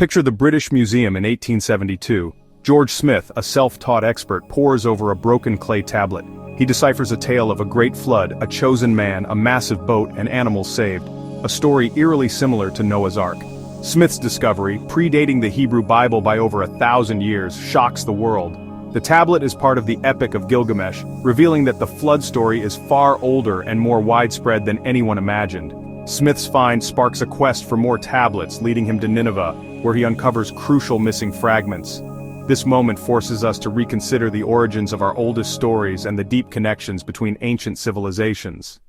Picture the British Museum in 1872. George Smith, a self-taught expert, pores over a broken clay tablet. He deciphers a tale of a great flood, a chosen man, a massive boat, and animals saved. A story eerily similar to Noah's Ark. Smith's discovery, predating the Hebrew Bible by over 1,000 years, shocks the world. The tablet is part of the Epic of Gilgamesh, revealing that the flood story is far older and more widespread than anyone imagined. Smith's find sparks a quest for more tablets, leading him to Nineveh, where he uncovers crucial missing fragments. This moment forces us to reconsider the origins of our oldest stories and the deep connections between ancient civilizations.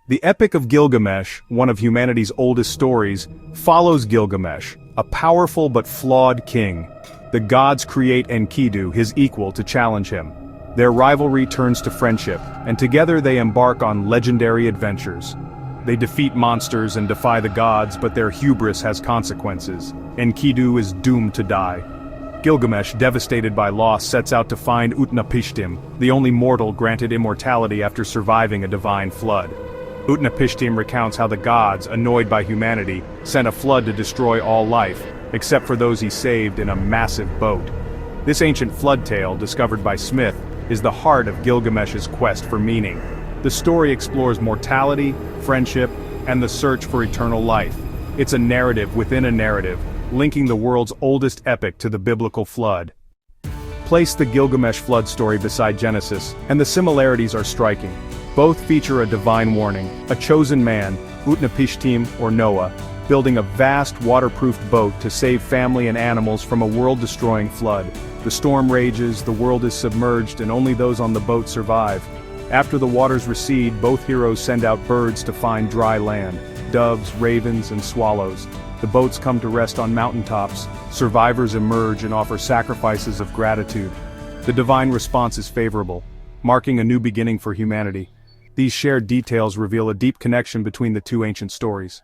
The Epic of Gilgamesh, one of humanity's oldest stories, follows Gilgamesh, a powerful but flawed king. The gods create Enkidu, his equal, to challenge him. Their rivalry turns to friendship, and together they embark on legendary adventures. They defeat monsters and defy the gods, but their hubris has consequences. Enkidu is doomed to die. Gilgamesh, devastated by loss, sets out to find Utnapishtim, the only mortal granted immortality after surviving a divine flood. Utnapishtim recounts how the gods, annoyed by humanity, sent a flood to destroy all life, except for those he saved in a massive boat. This ancient flood tale, discovered by Smith, is the heart of Gilgamesh's quest for meaning. The story explores mortality, friendship, and the search for eternal life. It's a narrative within a narrative, linking the world's oldest epic to the biblical flood. Place the Gilgamesh flood story beside Genesis, and the similarities are striking. Both feature a divine warning, a chosen man, Utnapishtim or Noah, building a vast waterproofed boat to save family and animals from a world-destroying flood. The storm rages, the world is submerged, and only those on the boat survive. After the waters recede, both heroes send out birds to find dry land, doves, ravens, and swallows. The boats come to rest on mountaintops, survivors emerge and offer sacrifices of gratitude. The divine response is favorable, marking a new beginning for humanity. These shared details reveal a deep connection between the two ancient stories.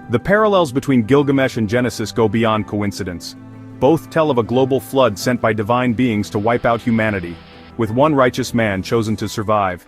The parallels between Gilgamesh and Genesis go beyond coincidence. Both tell of a global flood sent by divine beings to wipe out humanity, with one righteous man chosen to survive.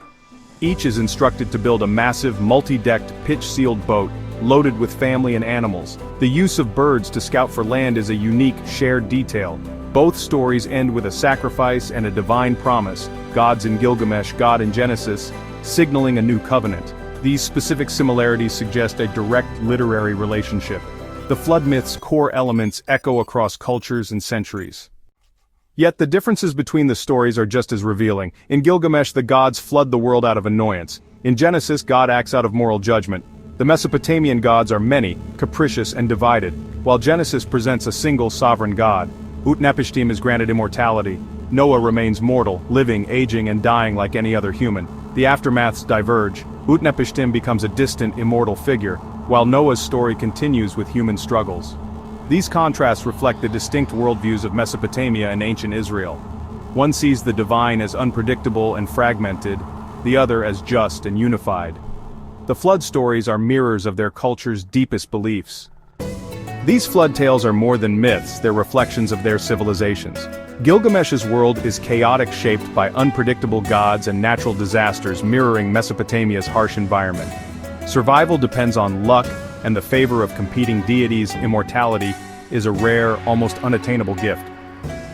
Each is instructed to build a massive, multi-decked, pitch-sealed boat, loaded with family and animals. The use of birds to scout for land is a unique, shared detail. Both stories end with a sacrifice and a divine promise, gods in Gilgamesh, God in Genesis, signaling a new covenant. These specific similarities suggest a direct literary relationship. The flood myth's core elements echo across cultures and centuries. Yet the differences between the stories are just as revealing. In Gilgamesh, the gods flood the world out of annoyance. In Genesis, God acts out of moral judgment. The Mesopotamian gods are many, capricious, and divided, while Genesis presents a single sovereign god. Utnapishtim is granted immortality. Noah remains mortal, living, aging, and dying like any other human. The aftermaths diverge. Utnapishtim becomes a distant, immortal figure, while Noah's story continues with human struggles. These contrasts reflect the distinct worldviews of Mesopotamia and ancient Israel. One sees the divine as unpredictable and fragmented, the other as just and unified. The flood stories are mirrors of their culture's deepest beliefs. These flood tales are more than myths, they're reflections of their civilizations. Gilgamesh's world is chaotic, shaped by unpredictable gods and natural disasters mirroring Mesopotamia's harsh environment. Survival depends on luck, and the favor of competing deities. Immortality is a rare, almost unattainable gift.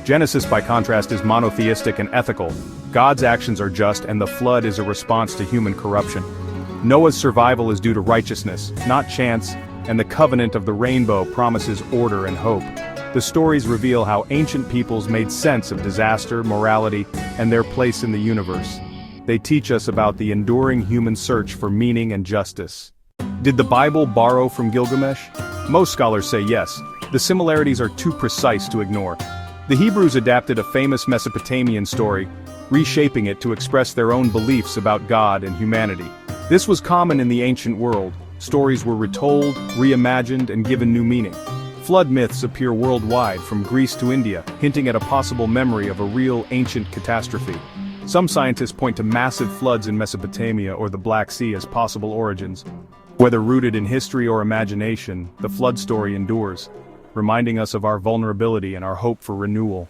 Genesis, by contrast, is monotheistic and ethical. God's actions are just, and the flood is a response to human corruption. Noah's survival is due to righteousness, not chance, and the covenant of the rainbow promises order and hope. The stories reveal how ancient peoples made sense of disaster, morality, and their place in the universe. They teach us about the enduring human search for meaning and justice. Did the Bible borrow from Gilgamesh? Most scholars say yes. The similarities are too precise to ignore. The Hebrews adapted a famous Mesopotamian story, reshaping it to express their own beliefs about God and humanity. This was common in the ancient world. Stories were retold, reimagined, and given new meaning. Flood myths appear worldwide, from Greece to India, hinting at a possible memory of a real ancient catastrophe. Some scientists point to massive floods in Mesopotamia or the Black Sea as possible origins. Whether rooted in history or imagination, the flood story endures, reminding us of our vulnerability and our hope for renewal.